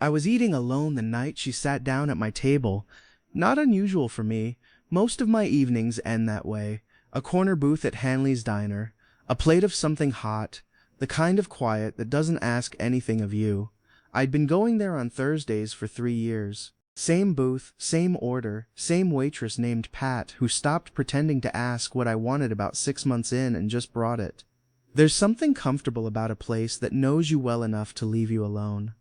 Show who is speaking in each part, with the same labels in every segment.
Speaker 1: I was eating alone the night she sat down at my table. Not unusual for me. Most of my evenings end that way. A corner booth at Hanley's Diner, a plate of something hot, the kind of quiet that doesn't ask anything of you. I'd been going there on Thursdays for 3 years. Same booth, same order, same waitress named Pat who stopped pretending to ask what I wanted about 6 months in and just brought it. There's something comfortable about a place that knows you well enough to leave you alone.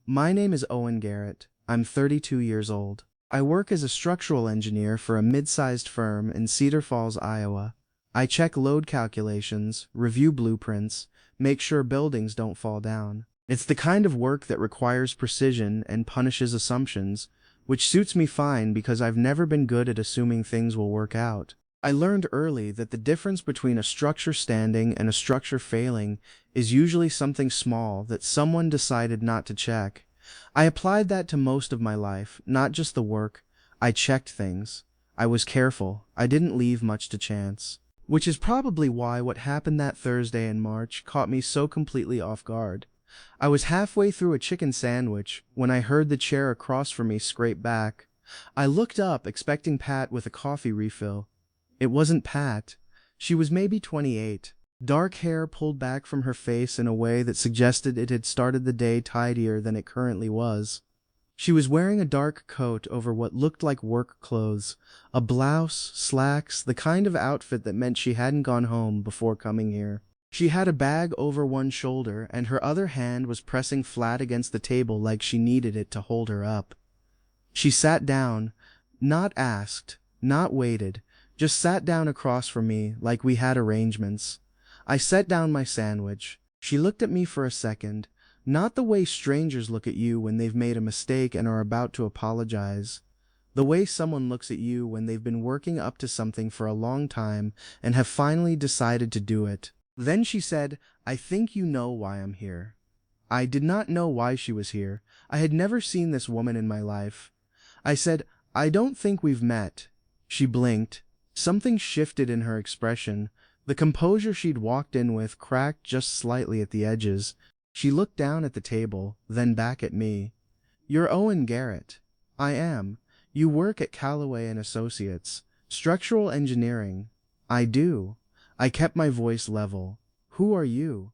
Speaker 1: My name is Owen Garrett. I'm 32 years old. I work as a structural engineer for a mid-sized firm in Cedar Falls, Iowa. I check load calculations, review blueprints, make sure buildings don't fall down. It's the kind of work that requires precision and punishes assumptions, which suits me fine because I've never been good at assuming things will work out. I learned early that the difference between a structure standing and a structure failing is usually something small that someone decided not to check. I applied that to most of my life, not just the work. I checked things. I was careful. I didn't leave much to chance. Which is probably why what happened that Thursday in March caught me so completely off guard. I was halfway through a chicken sandwich when I heard the chair across from me scrape back. I looked up, expecting Pat with a coffee refill. It wasn't Pat. She was maybe 28. Dark hair pulled back from her face in a way that suggested it had started the day tidier than it currently was. She was wearing a dark coat over what looked like work clothes, a blouse, slacks, the kind of outfit that meant she hadn't gone home before coming here. She had a bag over one shoulder, and her other hand was pressing flat against the table like she needed it to hold her up. She sat down, not asked, not waited, just sat down across from me like we had arrangements. I set down my sandwich. She looked at me for a second, not the way strangers look at you when they've made a mistake and are about to apologize. The way someone looks at you when they've been working up to something for a long time and have finally decided to do it. Then she said, "I think you know why I'm here." I did not know why she was here. I had never seen this woman in my life. I said, "I don't think we've met." She blinked. Something shifted in her expression. The composure she'd walked in with cracked just slightly at the edges. She looked down at the table, then back at me. "You're Owen Garrett." "I am. You work at Callaway and Associates. Structural engineering." "I do." I kept my voice level. "Who are you?"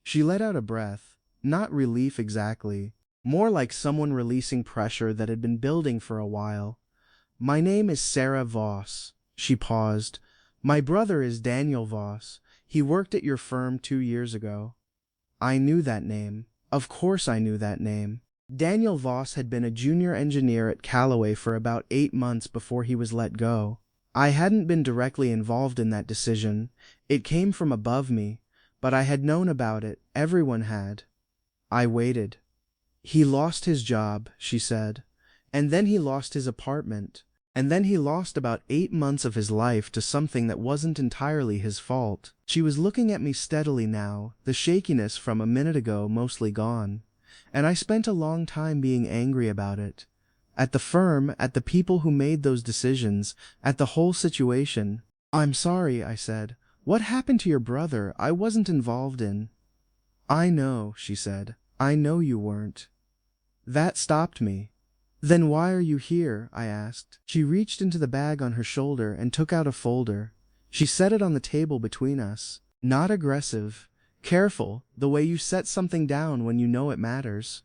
Speaker 1: She let out a breath. Not relief exactly. More like someone releasing pressure that had been building for a while. "My name is Sarah Voss." She paused. "My brother is Daniel Voss. He worked at your firm 2 years ago." I knew that name. Of course I knew that name. Daniel Voss had been a junior engineer at Callaway for about 8 months before he was let go. I hadn't been directly involved in that decision. It came from above me, but I had known about it. Everyone had. I waited. "He lost his job," she said. "And then he lost his apartment. And then he lost about 8 months of his life to something that wasn't entirely his fault." She was looking at me steadily now, the shakiness from a minute ago mostly gone. And I spent a long time being angry about it. At the firm, at the people who made those decisions, at the whole situation. "I'm sorry," I said. "What happened to your brother? I wasn't involved in." "I know," she said. "I know you weren't." That stopped me. "Then why are you here?" I asked. She reached into the bag on her shoulder and took out a folder. She set it on the table between us. Not aggressive. Careful, the way you set something down when you know it matters.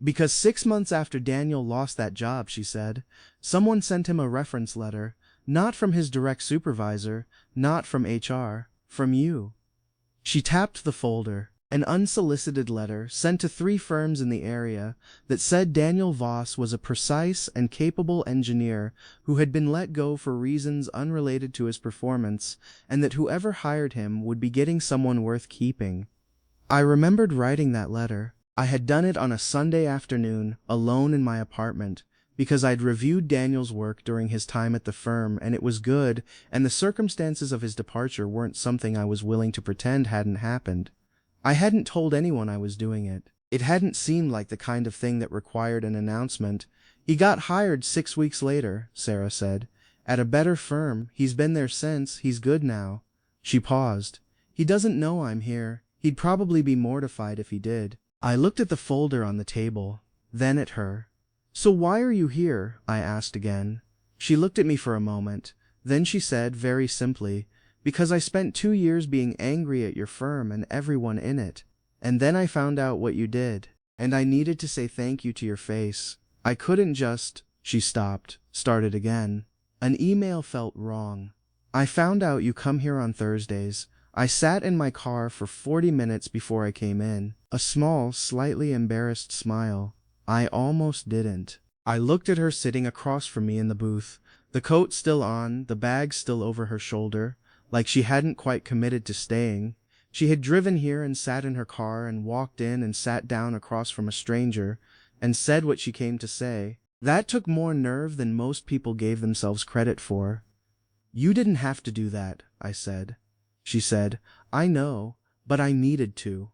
Speaker 1: "Because 6 months after Daniel lost that job," she said, "someone sent him a reference letter. Not from his direct supervisor, not from HR, from you." She tapped the folder. An unsolicited letter sent to 3 firms in the area that said Daniel Voss was a precise and capable engineer who had been let go for reasons unrelated to his performance, and that whoever hired him would be getting someone worth keeping. I remembered writing that letter. I had done it on a Sunday afternoon, alone in my apartment, because I'd reviewed Daniel's work during his time at the firm, and it was good, and the circumstances of his departure weren't something I was willing to pretend hadn't happened. I hadn't told anyone I was doing it. It hadn't seemed like the kind of thing that required an announcement. "He got hired 6 weeks later," Sarah said. "At a better firm. He's been there since. He's good now." She paused. "He doesn't know I'm here. He'd probably be mortified if he did." I looked at the folder on the table. then at her. "So why are you here?" I asked again. She looked at me for a moment. Then she said, very simply, "Because I spent 2 years being angry at your firm and everyone in it. And then I found out what you did. And I needed to say thank you to your face. I couldn't just—" She stopped, started again. "An email felt wrong. I found out you come here on Thursdays. I sat in my car for 40 minutes before I came in." A small, slightly embarrassed smile. "I almost didn't." I looked at her sitting across from me in the booth, the coat still on, the bag still over her shoulder, like she hadn't quite committed to staying. She had driven here and sat in her car and walked in and sat down across from a stranger and said what she came to say. That took more nerve than most people gave themselves credit for. "You didn't have to do that," I said. She said, "I know, but I needed to."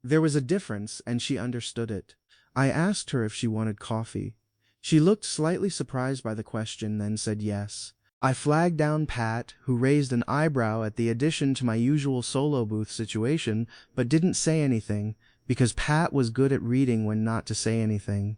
Speaker 1: There was a difference, and she understood it. I asked her if she wanted coffee. She looked slightly surprised by the question, then said yes. I flagged down Pat, who raised an eyebrow at the addition to my usual solo booth situation, but didn't say anything, because Pat was good at reading when not to say anything.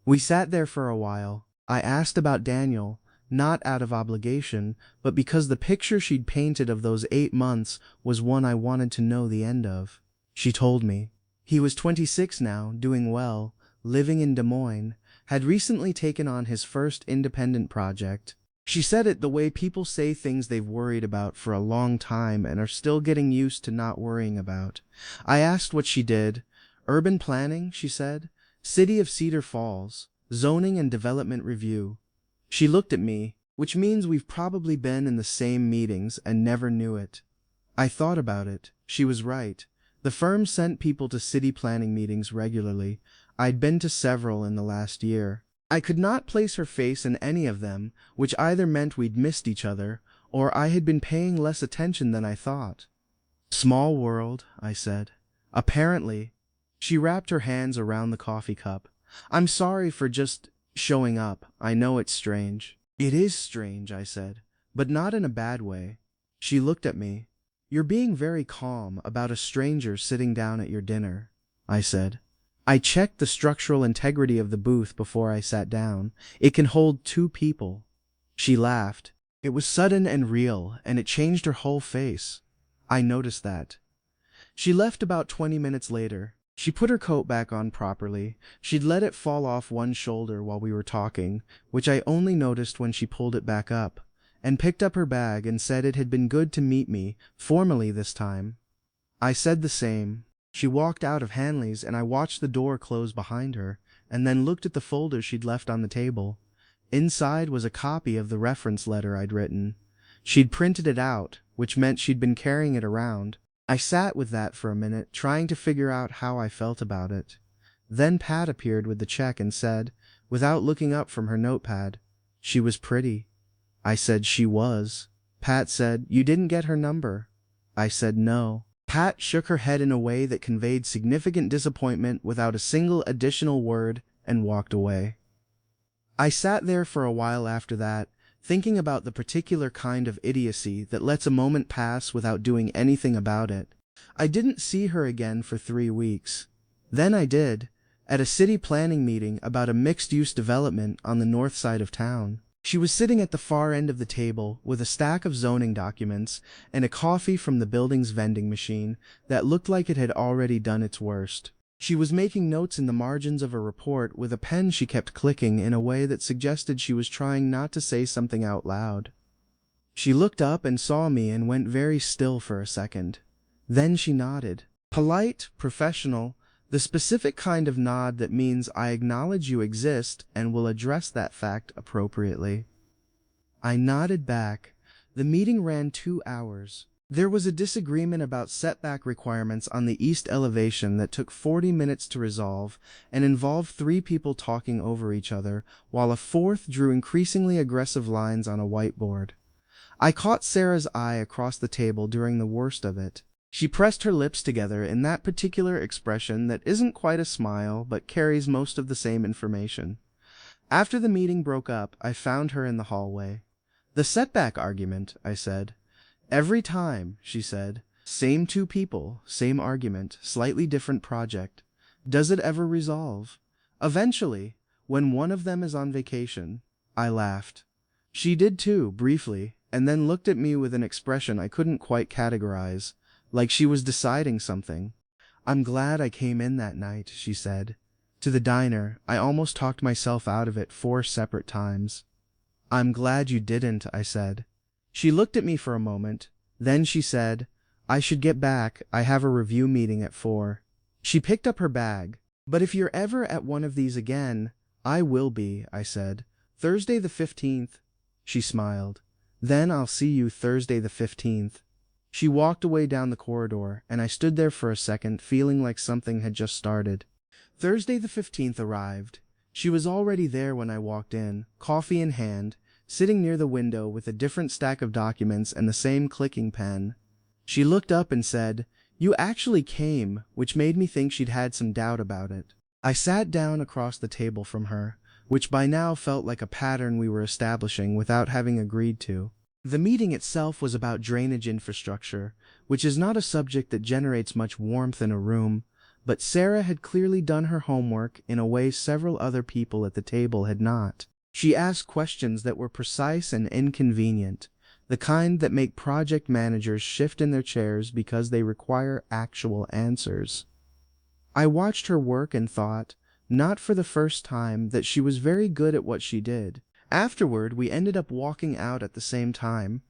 Speaker 1: We sat there for a while. I asked about Daniel, not out of obligation, but because the picture she'd painted of those 8 months was one I wanted to know the end of. She told me. He was 26 now, doing well, living in Des Moines, had recently taken on his first independent project. She said it the way people say things they've worried about for a long time and are still getting used to not worrying about. I asked what she did. "Urban planning," she said. "City of Cedar Falls. Zoning and Development Review." She looked at me, "Which means we've probably been in the same meetings and never knew it." I thought about it. She was right. The firm sent people to city planning meetings regularly. I'd been to several in the last year. I could not place her face in any of them, which either meant we'd missed each other, or I had been paying less attention than I thought. "Small world," I said. "Apparently." She wrapped her hands around the coffee cup. "I'm sorry for just showing up. I know it's strange." "It is strange," I said, "but not in a bad way." She looked at me. "You're being very calm about a stranger sitting down at your dinner," I said. "I checked the structural integrity of the booth before I sat down. It can hold 2 people." She laughed. It was sudden and real, and it changed her whole face. I noticed that. She left about 20 minutes later. She put her coat back on properly. She'd let it fall off one shoulder while we were talking, which I only noticed when she pulled it back up, and picked up her bag and said it had been good to meet me, formally this time. I said the same. She walked out of Hanley's, and I watched the door close behind her, and then looked at the folder she'd left on the table. Inside was a copy of the reference letter I'd written. She'd printed it out, which meant she'd been carrying it around. I sat with that for a minute, trying to figure out how I felt about it. Then Pat appeared with the check and said, without looking up from her notepad, "She was pretty." I said she was. Pat said, "You didn't get her number." I said no. Pat shook her head in a way that conveyed significant disappointment without a single additional word and walked away. I sat there for a while after that, thinking about the particular kind of idiocy that lets a moment pass without doing anything about it. I didn't see her again for 3 weeks. Then I did, at a city planning meeting about a mixed-use development on the north side of town. She was sitting at the far end of the table with a stack of zoning documents and a coffee from the building's vending machine that looked like it had already done its worst. She was making notes in the margins of a report with a pen she kept clicking in a way that suggested she was trying not to say something out loud. She looked up and saw me and went very still for a second. Then she nodded. Polite, professional, the specific kind of nod that means I acknowledge you exist and will address that fact appropriately. I nodded back. The meeting ran 2 hours. There was a disagreement about setback requirements on the east elevation that took 40 minutes to resolve and involved 3 people talking over each other, while a 4th drew increasingly aggressive lines on a whiteboard. I caught Sarah's eye across the table during the worst of it. She pressed her lips together in that particular expression that isn't quite a smile but carries most of the same information. After the meeting broke up, I found her in the hallway. "The setback argument," I said. "Every time," she said. "Same 2 people, same argument, slightly different project. Does it ever resolve?" Eventually, when one of them is on vacation, I laughed. She did too, briefly, and then looked at me with an expression I couldn't quite categorize, like she was deciding something. I'm glad I came in that night, she said. To the diner, I almost talked myself out of it 4 separate times. I'm glad you didn't, I said. She looked at me for a moment. Then she said, I should get back, I have a review meeting at 4. She picked up her bag. But if you're ever at one of these again, I will be, I said. Thursday the 15th. She smiled. Then I'll see you Thursday the 15th. She walked away down the corridor, and I stood there for a second, feeling like something had just started. Thursday the 15th arrived. She was already there when I walked in, coffee in hand, sitting near the window with a different stack of documents and the same clicking pen. She looked up and said, You actually came, which made me think she'd had some doubt about it. I sat down across the table from her, which by now felt like a pattern we were establishing without having agreed to. The meeting itself was about drainage infrastructure, which is not a subject that generates much warmth in a room, but Sarah had clearly done her homework in a way several other people at the table had not. She asked questions that were precise and inconvenient, the kind that make project managers shift in their chairs because they require actual answers. I watched her work and thought, not for the first time, that she was very good at what she did. Afterward, we ended up walking out at the same time.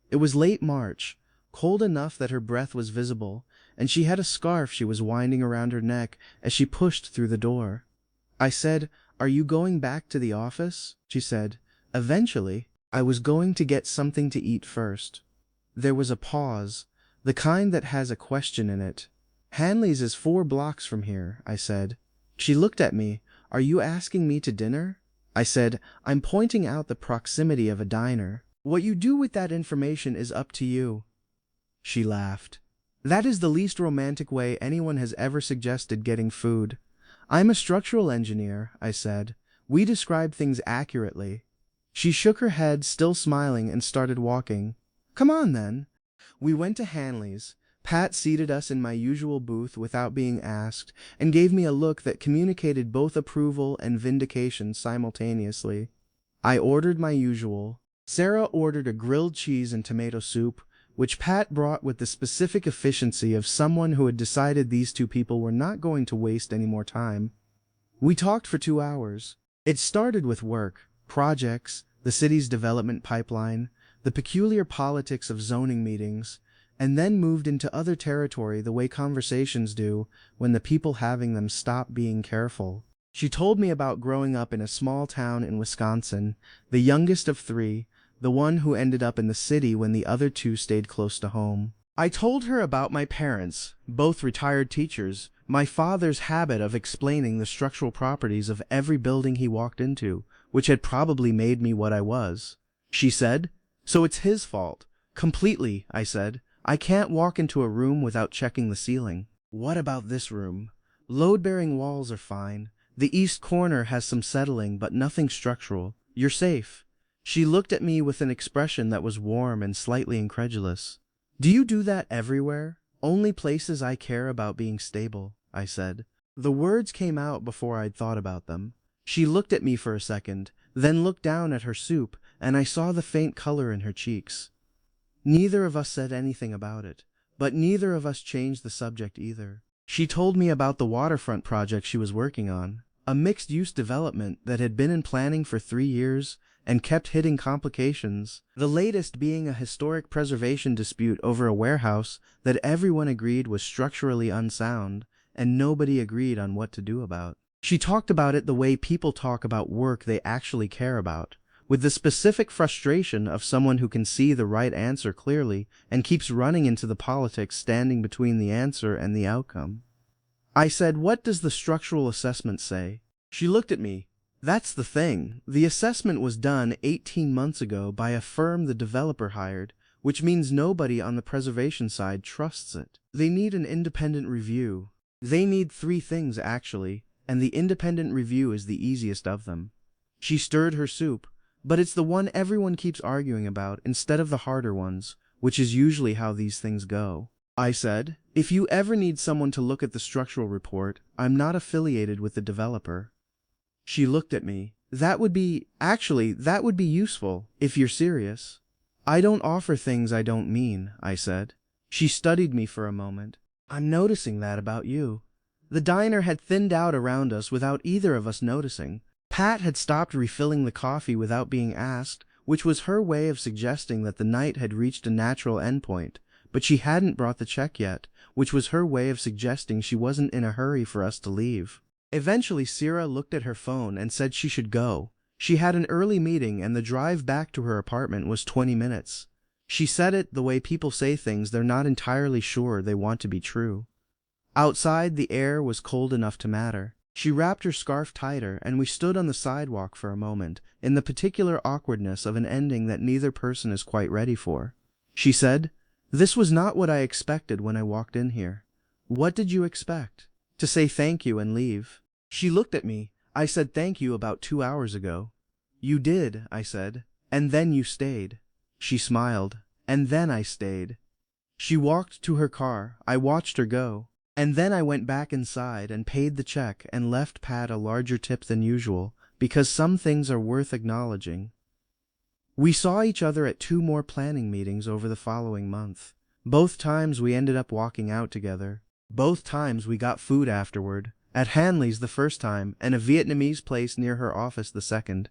Speaker 1: It was late March, cold enough that her breath was visible, and she had a scarf she was winding around her neck as she pushed through the door. I said, Are you going back to the office? She said, Eventually. I was going to get something to eat first. There was a pause, the kind that has a question in it. Hanley's is 4 blocks from here, I said. She looked at me. Are you asking me to dinner? I said, I'm pointing out the proximity of a diner. What you do with that information is up to you. She laughed. That is the least romantic way anyone has ever suggested getting food. I'm a structural engineer, I said. We describe things accurately. She shook her head, still smiling, and started walking. Come on, then. We went to Hanley's. Pat seated us in my usual booth without being asked, and gave me a look that communicated both approval and vindication simultaneously. I ordered my usual. Sarah ordered a grilled cheese and tomato soup, which Pat brought with the specific efficiency of someone who had decided these two people were not going to waste any more time. We talked for 2 hours. It started with work, projects, the city's development pipeline, the peculiar politics of zoning meetings, and then moved into other territory the way conversations do when the people having them stop being careful. She told me about growing up in a small town in Wisconsin, the youngest of 3, the one who ended up in the city when the other 2 stayed close to home. I told her about my parents, both retired teachers, my father's habit of explaining the structural properties of every building he walked into, which had probably made me what I was. She said, So it's his fault. Completely, I said. I can't walk into a room without checking the ceiling. What about this room? Load-bearing walls are fine. The east corner has some settling, but nothing structural. You're safe. She looked at me with an expression that was warm and slightly incredulous. Do you do that everywhere? Only places I care about being stable, I said. The words came out before I'd thought about them. She looked at me for a second, then looked down at her soup, and I saw the faint color in her cheeks. Neither of us said anything about it, but neither of us changed the subject either. She told me about the waterfront project she was working on, a mixed-use development that had been in planning for 3 years and kept hitting complications, the latest being a historic preservation dispute over a warehouse that everyone agreed was structurally unsound, and nobody agreed on what to do about. She talked about it the way people talk about work they actually care about, with the specific frustration of someone who can see the right answer clearly and keeps running into the politics standing between the answer and the outcome. I said, What does the structural assessment say? She looked at me. That's the thing. The assessment was done 18 months ago by a firm the developer hired, which means nobody on the preservation side trusts it. They need an independent review. They need 3 things, actually, and the independent review is the easiest of them. She stirred her soup, but it's the one everyone keeps arguing about instead of the harder ones, which is usually how these things go. I said, If you ever need someone to look at the structural report, I'm not affiliated with the developer. She looked at me. That would be useful, if you're serious. I don't offer things I don't mean, I said. She studied me for a moment. I'm noticing that about you. The diner had thinned out around us without either of us noticing. Pat had stopped refilling the coffee without being asked, which was her way of suggesting that the night had reached a natural endpoint, but she hadn't brought the check yet, which was her way of suggesting she wasn't in a hurry for us to leave. Eventually, Sierra looked at her phone and said she should go. She had an early meeting and the drive back to her apartment was 20 minutes. She said it the way people say things they're not entirely sure they want to be true. Outside, the air was cold enough to matter. She wrapped her scarf tighter, and we stood on the sidewalk for a moment, in the particular awkwardness of an ending that neither person is quite ready for. She said, "This was not what I expected when I walked in here." "What did you expect?" "To say thank you and leave." She looked at me. "I said thank you about 2 hours ago." "You did," I said, "and then you stayed." She smiled. "And then I stayed." She walked to her car. I watched her go. And then I went back inside and paid the check and left Pat a larger tip than usual, because some things are worth acknowledging. We saw each other at 2 more planning meetings over the following month. Both times we ended up walking out together. Both times we got food afterward, at Hanley's the first time and a Vietnamese place near her office the second.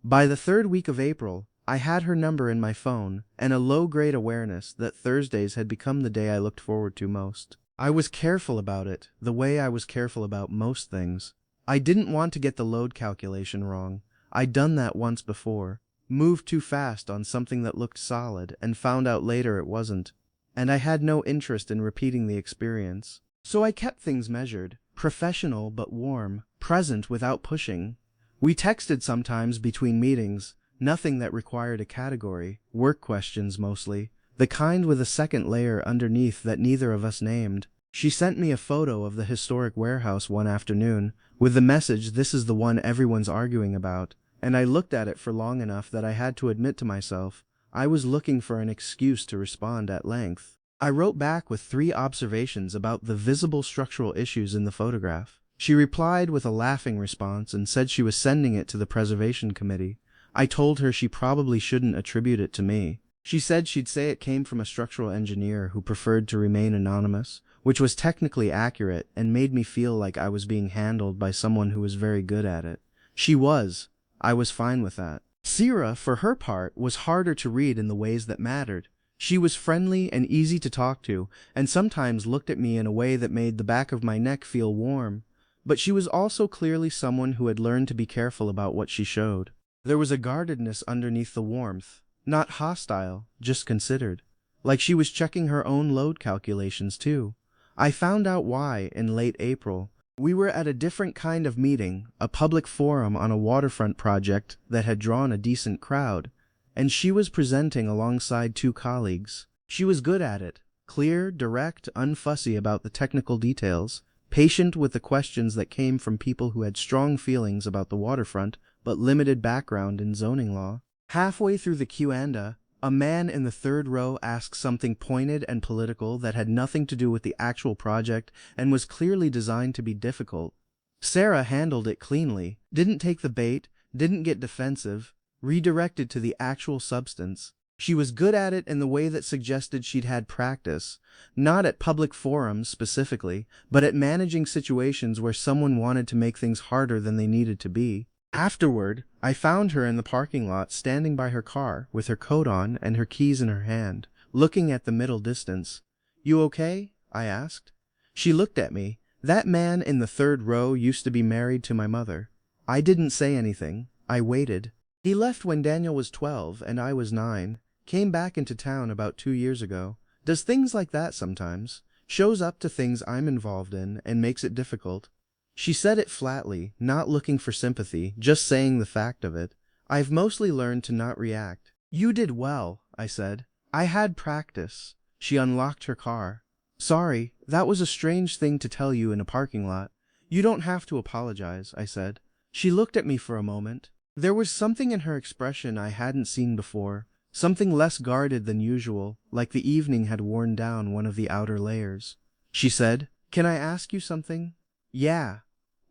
Speaker 1: By the 3rd week of April, I had her number in my phone and a low-grade awareness that Thursdays had become the day I looked forward to most. I was careful about it, the way I was careful about most things. I didn't want to get the load calculation wrong. I'd done that once before, moved too fast on something that looked solid and found out later it wasn't, and I had no interest in repeating the experience. So I kept things measured, professional but warm, present without pushing. We texted sometimes between meetings, nothing that required a category, work questions mostly, the kind with a second layer underneath that neither of us named. She sent me a photo of the historic warehouse one afternoon, with the message, "This is the one everyone's arguing about," and I looked at it for long enough that I had to admit to myself, I was looking for an excuse to respond at length. I wrote back with 3 observations about the visible structural issues in the photograph. She replied with a laughing response and said she was sending it to the preservation committee. I told her she probably shouldn't attribute it to me. She said she'd say it came from a structural engineer who preferred to remain anonymous, which was technically accurate and made me feel like I was being handled by someone who was very good at it. She was. I was fine with that. Sierra, for her part, was harder to read in the ways that mattered. She was friendly and easy to talk to, and sometimes looked at me in a way that made the back of my neck feel warm. But she was also clearly someone who had learned to be careful about what she showed. There was a guardedness underneath the warmth. Not hostile, just considered. Like she was checking her own load calculations too. I found out why in late April. We were at a different kind of meeting, a public forum on a waterfront project that had drawn a decent crowd, and she was presenting alongside 2 colleagues. She was good at it, clear, direct, unfussy about the technical details, patient with the questions that came from people who had strong feelings about the waterfront but limited background in zoning law. Halfway through the Q&A, a man in the 3rd row asked something pointed and political that had nothing to do with the actual project and was clearly designed to be difficult. Sarah handled it cleanly, didn't take the bait, didn't get defensive, redirected to the actual substance. She was good at it in the way that suggested she'd had practice, not at public forums specifically, but at managing situations where someone wanted to make things harder than they needed to be. Afterward, I found her in the parking lot standing by her car with her coat on and her keys in her hand, looking at the middle distance. "You okay?" I asked. She looked at me. "That man in the 3rd row used to be married to my mother." I didn't say anything. I waited. "He left when Daniel was 12 and I was 9. Came back into town about 2 years ago. Does things like that sometimes. Shows up to things I'm involved in and makes it difficult." She said it flatly, not looking for sympathy, just saying the fact of it. I've mostly learned to not react. "You did well," I said. "I had practice." She unlocked her car. "Sorry, that was a strange thing to tell you in a parking lot." "You don't have to apologize," I said. She looked at me for a moment. There was something in her expression I hadn't seen before, something less guarded than usual, like the evening had worn down one of the outer layers. She said, "Can I ask you something?" "Yeah."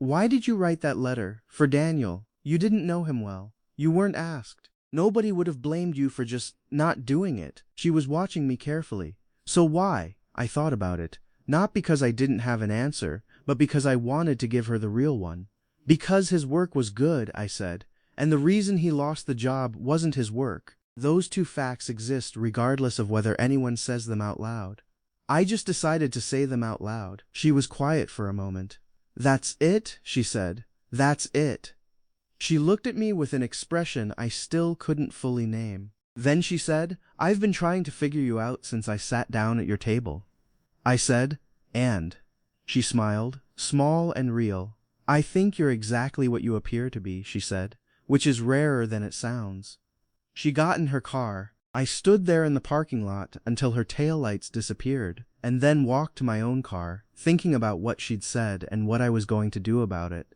Speaker 1: Why did you write that letter? For Daniel. You didn't know him well. You weren't asked. Nobody would have blamed you for just not doing it. She was watching me carefully. So why? I thought about it. Not because I didn't have an answer, but because I wanted to give her the real one. Because his work was good, I said. And the reason he lost the job wasn't his work. Those two facts exist regardless of whether anyone says them out loud. I just decided to say them out loud. She was quiet for a moment. That's it, she said. That's it. She looked at me with an expression I still couldn't fully name. Then she said, I've been trying to figure you out since I sat down at your table. I said, and? She smiled, small and real. I think you're exactly what you appear to be, she said, which is rarer than it sounds. She got in her car. I stood there in the parking lot until her taillights disappeared, and then walked to my own car, thinking about what she'd said and what I was going to do about it.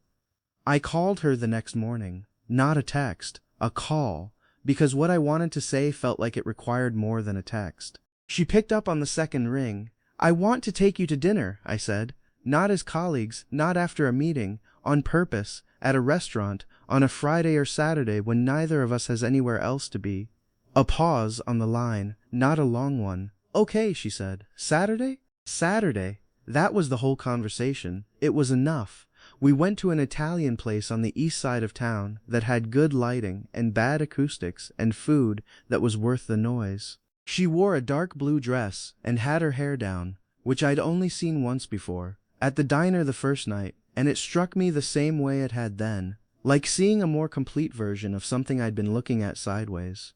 Speaker 1: I called her the next morning. Not a text, a call, because what I wanted to say felt like it required more than a text. She picked up on the second ring. I want to take you to dinner, I said. Not as colleagues, not after a meeting, on purpose, at a restaurant, on a Friday or Saturday when neither of us has anywhere else to be. A pause on the line, not a long one. Okay, she said. Saturday? Saturday. That was the whole conversation. It was enough. We went to an Italian place on the east side of town that had good lighting and bad acoustics and food that was worth the noise. She wore a dark blue dress and had her hair down, which I'd only seen once before, at the diner the first night, and it struck me the same way it had then, like seeing a more complete version of something I'd been looking at sideways.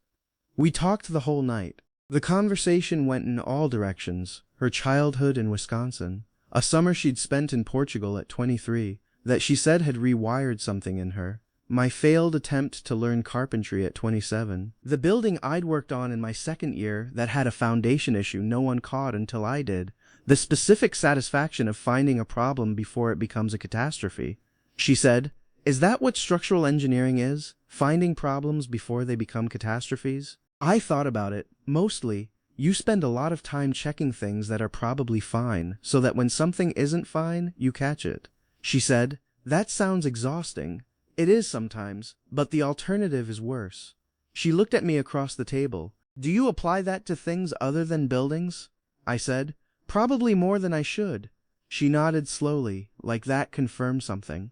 Speaker 1: We talked the whole night. The conversation went in all directions: her childhood in Wisconsin, a summer she'd spent in Portugal at 23, that she said had rewired something in her, my failed attempt to learn carpentry at 27, the building I'd worked on in my second year that had a foundation issue no one caught until I did, the specific satisfaction of finding a problem before it becomes a catastrophe. She said, "Is that what structural engineering is? Finding problems before they become catastrophes?" I thought about it. Mostly, you spend a lot of time checking things that are probably fine, so that when something isn't fine, you catch it. She said, "That sounds exhausting." It is sometimes, but the alternative is worse. She looked at me across the table. "Do you apply that to things other than buildings?" I said, "Probably more than I should." She nodded slowly, like that confirmed something.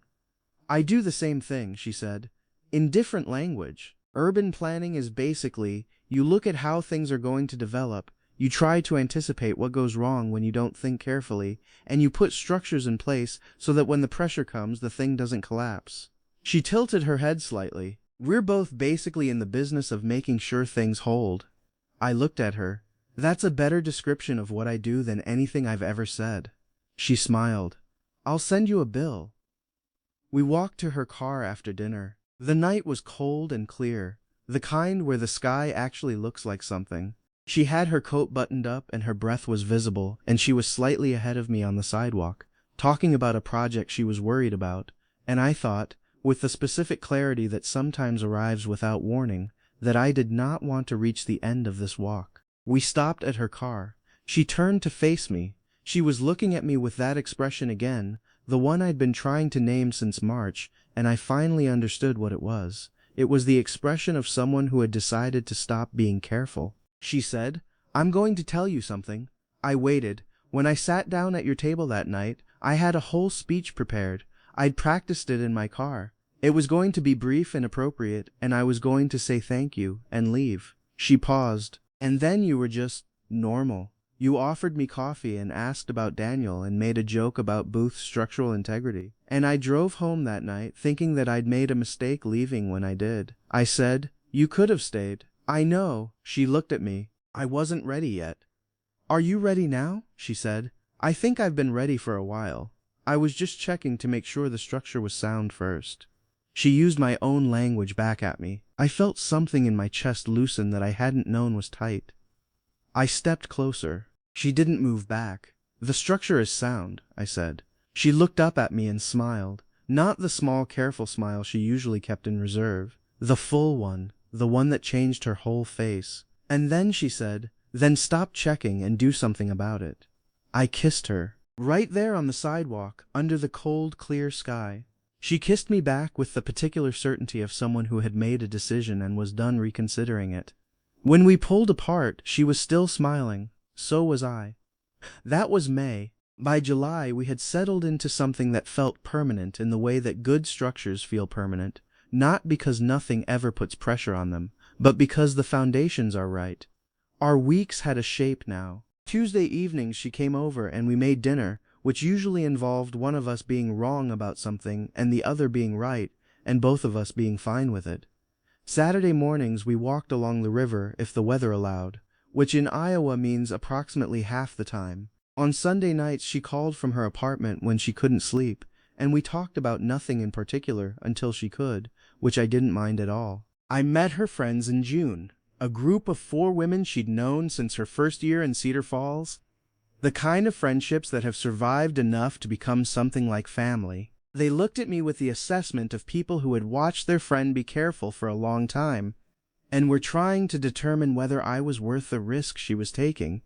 Speaker 1: "I do the same thing," she said, "in different language. Urban planning is basically, you look at how things are going to develop, you try to anticipate what goes wrong when you don't think carefully, and you put structures in place so that when the pressure comes, the thing doesn't collapse." She tilted her head slightly. "We're both basically in the business of making sure things hold." I looked at her. "That's a better description of what I do than anything I've ever said." She smiled. "I'll send you a bill." We walked to her car after dinner. The night was cold and clear, the kind where the sky actually looks like something. She had her coat buttoned up and her breath was visible, and she was slightly ahead of me on the sidewalk, talking about a project she was worried about, and I thought, with the specific clarity that sometimes arrives without warning, that I did not want to reach the end of this walk. We stopped at her car. She turned to face me. She was looking at me with that expression again, the one I'd been trying to name since March, and I finally understood what it was. It was the expression of someone who had decided to stop being careful. She said, "I'm going to tell you something." I waited. When I sat down at your table that night, I had a whole speech prepared. I'd practiced it in my car. It was going to be brief and appropriate, and I was going to say thank you and leave. She paused. "And then you were just normal. You offered me coffee and asked about Daniel and made a joke about Booth's structural integrity. And I drove home that night thinking that I'd made a mistake leaving when I did. I said, 'You could have stayed.'" "I know." She looked at me. "I wasn't ready yet." "Are you ready now?" she said. "I think I've been ready for a while. I was just checking to make sure the structure was sound first." She used my own language back at me. I felt something in my chest loosen that I hadn't known was tight. I stepped closer. She didn't move back. "The structure is sound," I said. She looked up at me and smiled. Not the small, careful smile she usually kept in reserve. The full one, the one that changed her whole face. "And then," she said, "then stop checking and do something about it." I kissed her. Right there on the sidewalk, under the cold, clear sky. She kissed me back with the particular certainty of someone who had made a decision and was done reconsidering it. When we pulled apart, she was still smiling. So was I. That was May. By July, we had settled into something that felt permanent in the way that good structures feel permanent, not because nothing ever puts pressure on them, but because the foundations are right. Our weeks had a shape now. Tuesday evenings she came over and we made dinner, which usually involved one of us being wrong about something and the other being right, and both of us being fine with it. Saturday mornings we walked along the river if the weather allowed, which in Iowa means approximately half the time. On Sunday nights she called from her apartment when she couldn't sleep, and we talked about nothing in particular until she could, which I didn't mind at all. I met her friends in June, a group of 4 women she'd known since her first year in Cedar Falls. The kind of friendships that have survived enough to become something like family. They looked at me with the assessment of people who had watched their friend be careful for a long time, and were trying to determine whether I was worth the risk she was taking.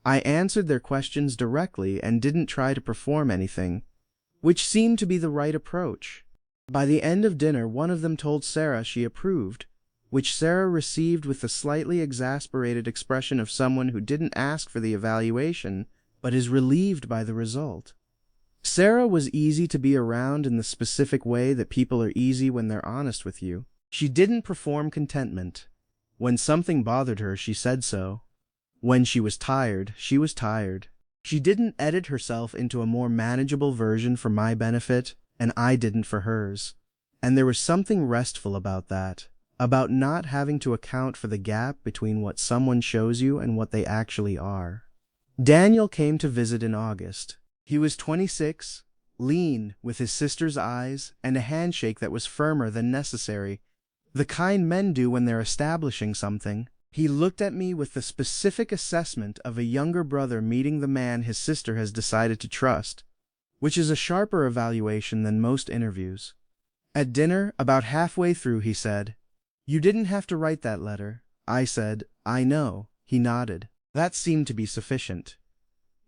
Speaker 1: I answered their questions directly and didn't try to perform anything, which seemed to be the right approach. By the end of dinner, one of them told Sarah she approved, which Sarah received with the slightly exasperated expression of someone who didn't ask for the evaluation, but is relieved by the result. Sarah was easy to be around in the specific way that people are easy when they're honest with you. She didn't perform contentment. When something bothered her, she said so. When she was tired, she was tired. She didn't edit herself into a more manageable version for my benefit, and I didn't for hers. And there was something restful about that, about not having to account for the gap between what someone shows you and what they actually are. Daniel came to visit in August. He was 26, lean, with his sister's eyes, and a handshake that was firmer than necessary, the kind men do when they're establishing something. He looked at me with the specific assessment of a younger brother meeting the man his sister has decided to trust, which is a sharper evaluation than most interviews. At dinner, about halfway through, he said, "You didn't have to write that letter." I said, "I know." He nodded. That seemed to be sufficient.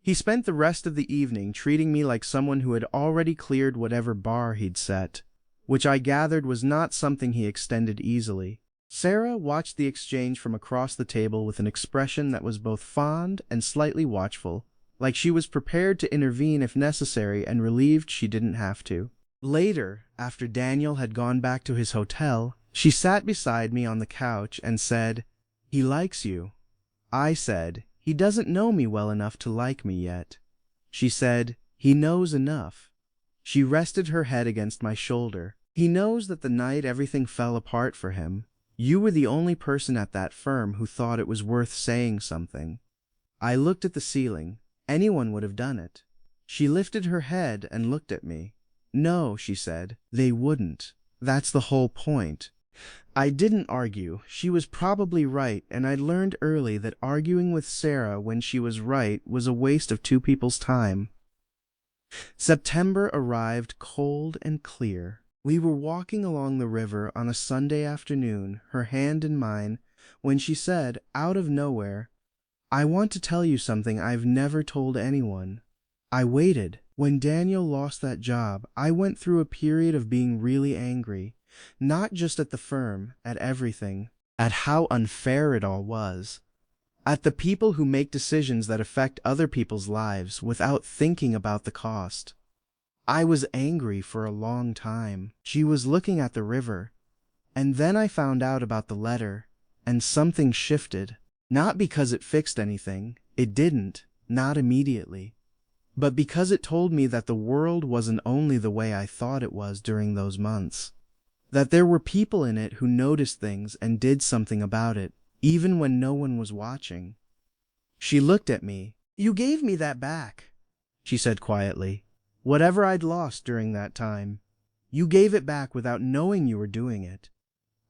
Speaker 1: He spent the rest of the evening treating me like someone who had already cleared whatever bar he'd set, which I gathered was not something he extended easily. Sarah watched the exchange from across the table with an expression that was both fond and slightly watchful, like she was prepared to intervene if necessary and relieved she didn't have to. Later, after Daniel had gone back to his hotel, she sat beside me on the couch and said, "He likes you." I said, "He doesn't know me well enough to like me yet." She said, "He knows enough." She rested her head against my shoulder. "He knows that the night everything fell apart for him, you were the only person at that firm who thought it was worth saying something." I looked at the ceiling. Anyone would have done it. She lifted her head and looked at me. "No," she said, "they wouldn't. That's the whole point." I didn't argue. She was probably right, and I'd learned early that arguing with Sarah when she was right was a waste of 2 people's time. September arrived cold and clear. We were walking along the river on a Sunday afternoon, her hand in mine, when she said, out of nowhere, "I want to tell you something I've never told anyone." I waited. When Daniel lost that job, I went through a period of being really angry, not just at the firm, at everything, at how unfair it all was, at the people who make decisions that affect other people's lives without thinking about the cost. I was angry for a long time. She was looking at the river, and then I found out about the letter, and something shifted. Not because it fixed anything, it didn't, not immediately, but because it told me that the world wasn't only the way I thought it was during those months, that there were people in it who noticed things and did something about it, even when no one was watching. She looked at me. "You gave me that back," she said quietly. "Whatever I'd lost during that time, you gave it back without knowing you were doing it."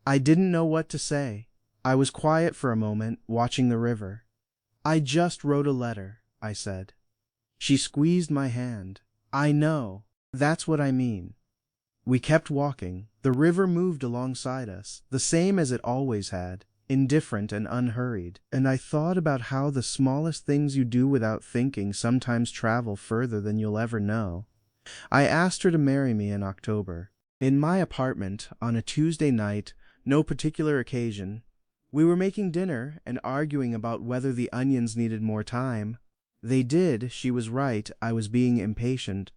Speaker 1: I didn't know what to say. I was quiet for a moment, watching the river. "I just wrote a letter," I said. She squeezed my hand. "I know. That's what I mean." We kept walking. The river moved alongside us, the same as it always had, indifferent and unhurried. And I thought about how the smallest things you do without thinking sometimes travel further than you'll ever know. I asked her to marry me in October. In my apartment, on a Tuesday night, no particular occasion. We were making dinner and arguing about whether the onions needed more time. They did, she was right, I was being impatient.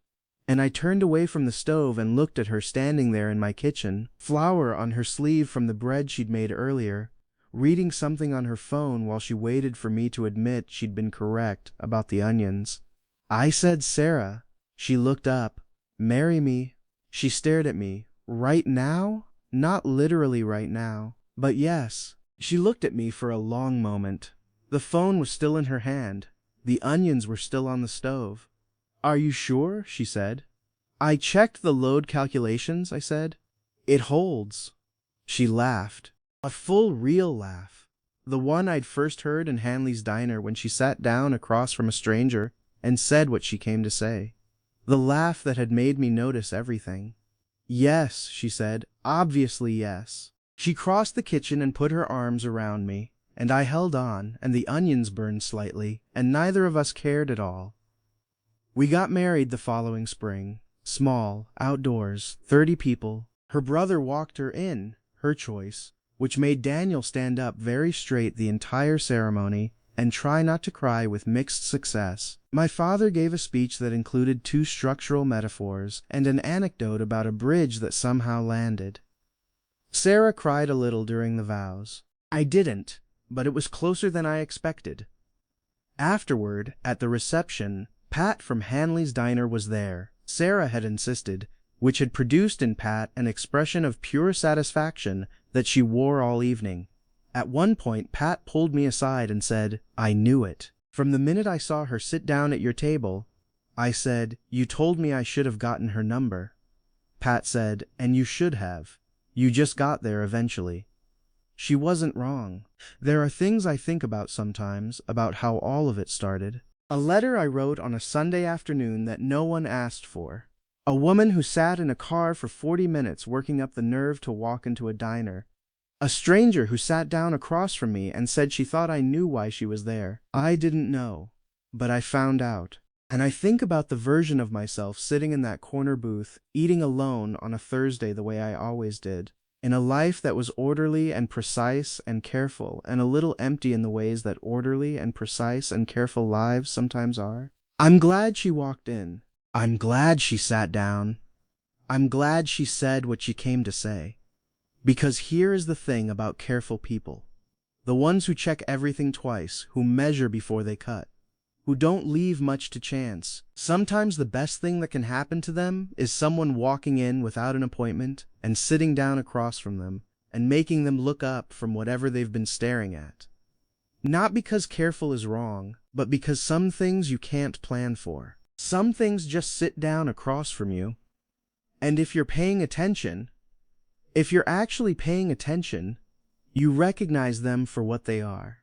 Speaker 1: And I turned away from the stove and looked at her standing there in my kitchen, flour on her sleeve from the bread she'd made earlier, reading something on her phone while she waited for me to admit she'd been correct about the onions. I said, "Sarah." She looked up. "Marry me." She stared at me. "Right now?" Not literally right now, but yes. She looked at me for a long moment. The phone was still in her hand. The onions were still on the stove. "Are you sure?" she said. "I checked the load calculations," I said. "It holds." She laughed. A full, real laugh. The one I'd first heard in Hanley's diner when she sat down across from a stranger and said what she came to say. The laugh that had made me notice everything. "Yes," she said. "Obviously, yes." She crossed the kitchen and put her arms around me, and I held on, and the onions burned slightly, and neither of us cared at all. We got married the following spring. Small, outdoors, 30 people. Her brother walked her in, her choice, which made Daniel stand up very straight the entire ceremony and try not to cry with mixed success. My father gave a speech that included 2 structural metaphors and an anecdote about a bridge that somehow landed. Sarah cried a little during the vows. I didn't, but it was closer than I expected. Afterward, at the reception, Pat from Hanley's diner was there. Sarah had insisted, which had produced in Pat an expression of pure satisfaction that she wore all evening. At one point, Pat pulled me aside and said, "I knew it. From the minute I saw her sit down at your table." I said, "You told me I should have gotten her number." Pat said, "And you should have. You just got there eventually." She wasn't wrong. There are things I think about sometimes, about how all of it started. A letter I wrote on a Sunday afternoon that no one asked for. A woman who sat in a car for 40 minutes working up the nerve to walk into a diner. A stranger who sat down across from me and said she thought I knew why she was there. I didn't know, but I found out. And I think about the version of myself sitting in that corner booth, eating alone on a Thursday the way I always did, in a life that was orderly and precise and careful, and a little empty in the ways that orderly and precise and careful lives sometimes are. I'm glad she walked in. I'm glad she sat down. I'm glad she said what she came to say. Because here is the thing about careful people. The ones who check everything twice, who measure before they cut, who don't leave much to chance. Sometimes the best thing that can happen to them is someone walking in without an appointment and sitting down across from them and making them look up from whatever they've been staring at. Not because careful is wrong, but because some things you can't plan for. Some things just sit down across from you. And if you're paying attention, if you're actually paying attention, you recognize them for what they are.